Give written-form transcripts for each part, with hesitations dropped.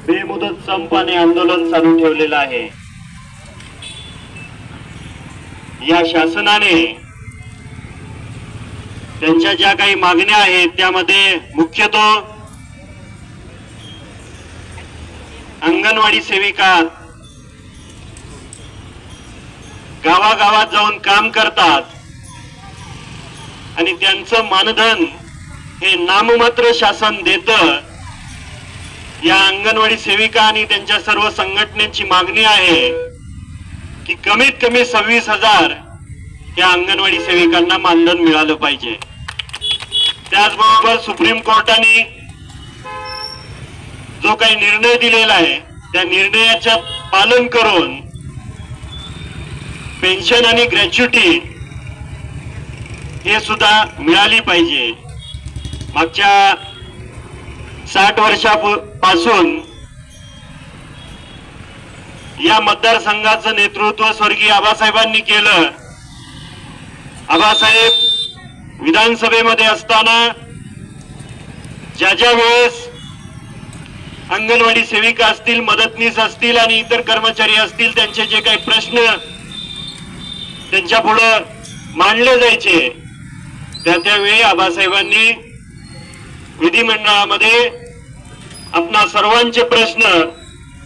बेमुदत संप आणि आंदोलन चालू ठेवलेलं आहे। या शासनाने त्यांच्या ज्या काही मागण्या आहेत त्यामध्ये मुख्यतः अंगणवाडी सेविका गावागावात जाऊन काम करतात आणि त्यांचं मानधन हे नाममात्र शासन देतं। या अंगणवाडी सेविका आणि त्यांच्या सर्व संघटनेची मागणी आहे की कमीत कमी 26,000 या अंगणवाडी सेविकांना मानधन मिळालं पाहिजे। त्याचबरोबर सुप्रीम कोर्टाने जो काही निर्णय दिलेला आहे त्या निर्णयाचे पालन करून पेन्शन आणि ग्रॅच्युटी हे सुद्धा मिळाली पाहिजे। मागच्या 60 वर्षापासून या मतदारसंघाचं नेतृत्व स्वर्गीय आबासाहेबांनी केलं। आबासाहेब विधानसभेमध्ये असताना ज्या वेळेस अंगणवाडी सेविका असतील, मदतनीस असतील आणि इतर कर्मचारी असतील त्यांचे जे काही प्रश्न त्यांच्या पुढे मांडले जायचे त्यावेळी आबासाहेबांनी विधिमंडळामध्ये आपणा सर्वांचे प्रश्न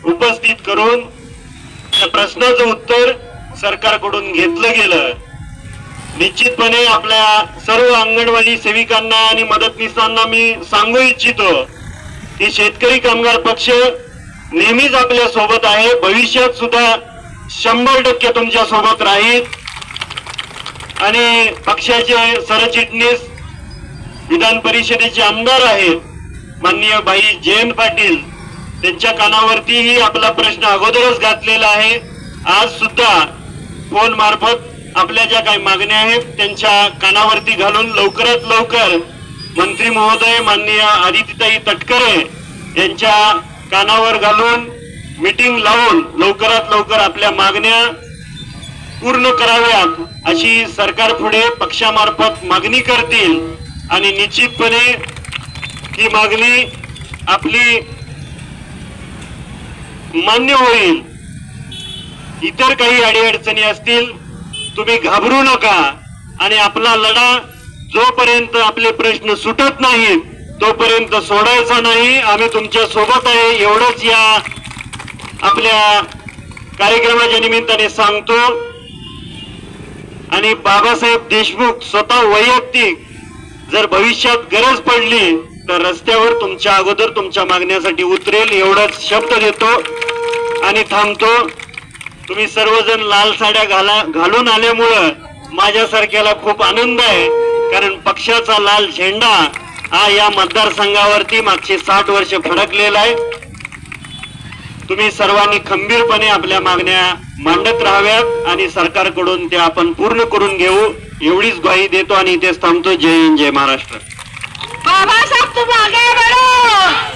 उपस्थित करून त्या प्रश्नाचं उत्तर सरकारकडून घेतलं गेलं। निश्चितपणे आपल्या सर्व अंगणवाडी सेविकांना आणि मदतनीसांना मी सांगू इच्छितो की शेतकरी कामगार पक्ष नेहमीच आपल्या सोबत आहे, भविष्यात सुद्धा 100% तुमच्या सोबत राहील। आणि पक्षाचे सरचिटणीस विधान परिषदेचे आमदार आहेत माननीय भाई जयंत पाटील, त्यांच्या कानावरतीही आपला प्रश्न अगोदरच घातलेला आहे। आज सुद्धा फोन मार्फत आपल्या ज्या काही मागण्या आहेत त्यांच्या कानावरती घालून लवकरात लवकर मंत्री महोदय माननीय आदित्यताई तटकरे यांच्या कानावर घालून मीटिंग लावून लवकरात लवकर आपल्या मागण्या पूर्ण कराव्यात अशी सरकार पुढे पक्षामार्फत मागणी करतील आणि निश्चितपणे ही मागणी आपली मान्य होईल। इतर काही अडीअडचणी असतील तुम्ही घाबरू नका आणि आपला लढा जोपर्यंत आपले प्रश्न सुटत नाहीत तोपर्यंत सोडायचा नाही। आम्ही तुमच्या सोबत आहे एवढंच या आपल्या कार्यक्रमाच्या निमित्ताने सांगतो। आणि बाबासाहेब देशमुख स्वतः वैयक्तिक जर भविष्यात गरज पडली तर रस्त्यावर तुमच्या अगोदर तुमच्या मागण्यासाठी उतरेल एवढाच शब्द देतो आणि थांबतो। तुम्ही सर्वजण लाल साड्या घालून आल्यामुळे माझ्यासारख्याला खूप आनंद आहे, कारण पक्षाचा लाल झेंडा हा या मतदारसंघावरती मागचे 60 वर्ष फडकलेला आहे। तुम्ही सर्वांनी खंबीरपणे आपल्या मागण्या मांडत राहाव्यात आणि सरकारकडून त्या आपण पूर्ण करून घेऊ एवढीच ग्वाही देतो आणि इथेच थांबतो। जय हिंद, जय महाराष्ट्र। बाबासाहेब तुम आगे बढ़ो।